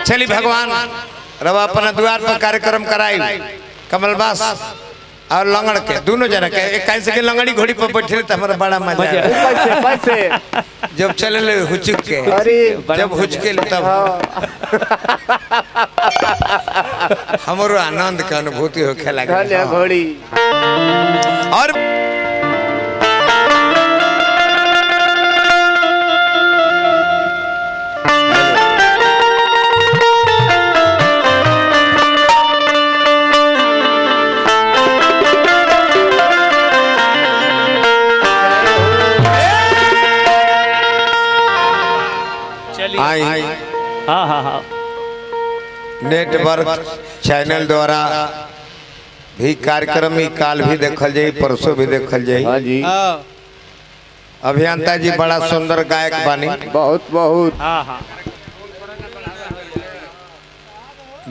चली भगवान रवा अपना द्वार पर कार्यक्रम कराई कमलबास और लंगड़ के दोनों जना के एक कैसे के लंगड़ी घोड़ी पर बैठे तो हमारा बड़ा मजा जब चले ले हुचक के जब हुचके ले तब हमारो आनंद का अनुभूति हो खेला घोड़ी और आई हाँ हाँ हाँ नेटवर्क चैनल द्वारा भी कार्यक्रम ही काल भी देखल जाई परसों भी देखल जाई। हाँ जी अभियंता जी बड़ा सुंदर गायक बानी बहुत बहुत हाँ हाँ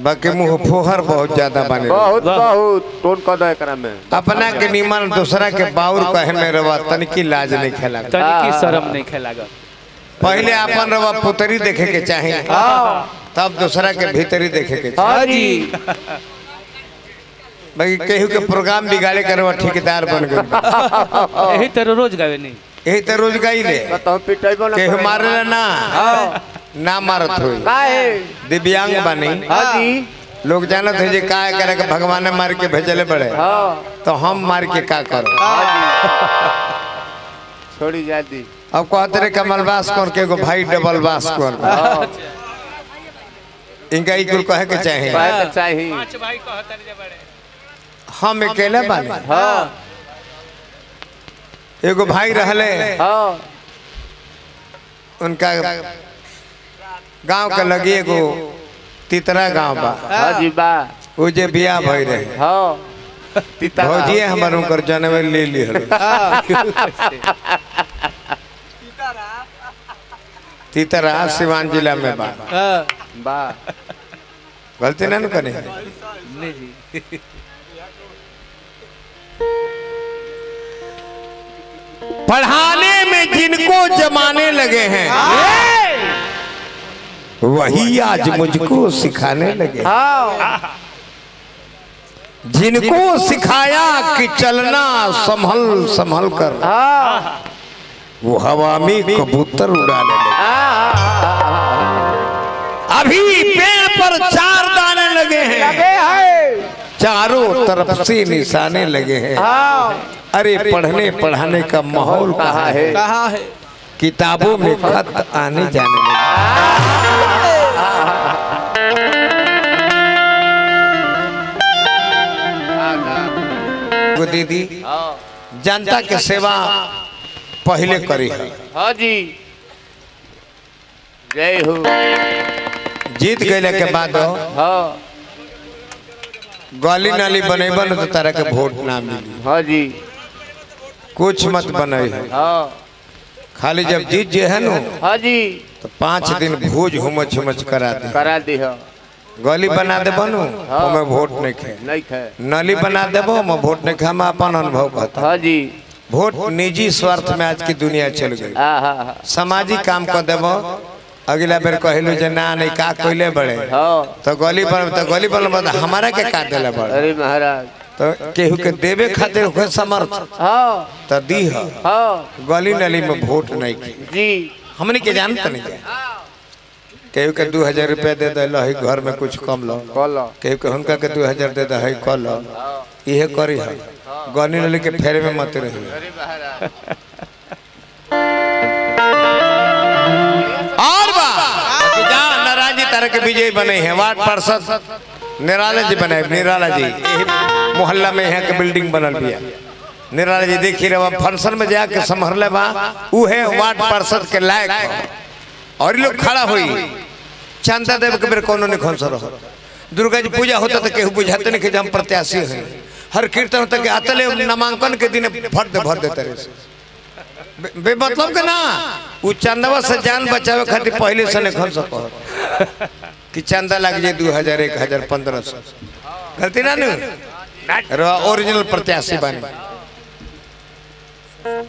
बाकी मुँह फोहर बहुत ज्यादा बानी बहुत बहुत टोन कद एकरा में अपना के निमन दूसरा के बाउर कहे में रवा तनिकी लाज नहीं खेला तनिकी शर्म नहीं खेला पहले अपन रवा पुतरी देखे के चाहे तब दूसरा के भीतरी देखे के हाँ जी बाकी केहू के प्रोग्राम बिगाड़े करवा ठेकेदार बन गए यही तरह रोज गावे नहीं यही तो रोज गाई ले बताओ पिटाइबो ना केहू मारे ना ना मारत हुई काहे दिव्यांग बनी हाँ जी लोग जानत है जे का करे के भगवान ने मार के भेजले बड़े हाँ तो हम मार के का करो छोड़ी जाती अब कहते रहे कमलबास कौन के गो भाई डबल बास कौन इनका इकुल कहे के चाहे चाहिए हम अकेले बानी हाँ एगो भाई रहले हाँ उनका गांव के लगे एगो तितरा गांव बा हाँ जी बा वो जे बियाह भई रहे हाँ भौजी हमर उनकर जन्म ले ली हलो तितरा सिवान जिला में बा बा गलती ना करे नहीं जी पढ़ाने में जिनको जमाने लगे हैं वही आज मुझको सिखाने लगे जिनको सिखाया कि चलना संभल संभल कर वो हवा में कबूतर उड़ाने लगे अभी पेड़ पर 4 दाने लगे हैं चारों तरफ से निशाने लगे हैं अरे पढ़ने पढ़ाने का माहौल कहाँ है किताबों में खत आने जाने लगे दीदी जनता के सेवा पहले करी है हाँ जी जय हो जीत गए के बाद हाँ गली नाली बनेबन तो तरह के वोट ना मिली हाँ जी कुछ मत बने है हाँ खाली जब जीत जे है नो हाँ जी तो 5 दिन भोज हुमच हुमच करा दे हो गली बना दे बनू मैं वोट नहीं खे नहीं खे नली बना देबो मैं वोट नहीं खा मैं अपन अनुभव कहता हाँ जी वोट निजी स्वार्थ में आज की दुनिया चल गई सामाजिक काम कर देबो अगला बेर कहलू जे ना नहीं का कोइले बड़े तो गली बन हमारा के का देला बड़े अरे महाराज तो केहू के देवे खातिर होए समर्थ तो दी है गली नली में वोट नहीं की जी हमने के जानत नहीं केहू के 2000 रुपया दे दे लो घर में कुछ कम लो केहू के हुनका के 2000 दे दे कल लो इहे करी है गली नली के फेरे में मत रही और बा नाराजी तरह के विजय बने हैं वार्ड पार्षद निराला जी बने निराला जी मोहल्ला में यहाँ के बिल्डिंग बनल बिया निराला जी देखी रहा फंक्शन में जाके संभरले बा उहे वार्ड पार्षद के लायक और लोग खड़ा हुई चंदा देव के बेर कोनो नहीं खंसर दुर्गा जी पूजा होता तो केहू बुझाते नहीं कि हम प्रत्याशी हैं हर कीर्तन होता कि आतले नामांकन के दिन भर देते रहे बेमतलब के ना वो चंदवा से जान बचावे खातिर पहले से नहीं खन सको कि चंदा लग जाए 2000 1000 1500 गलती ना ओरिजिनल प्रत्याशी बने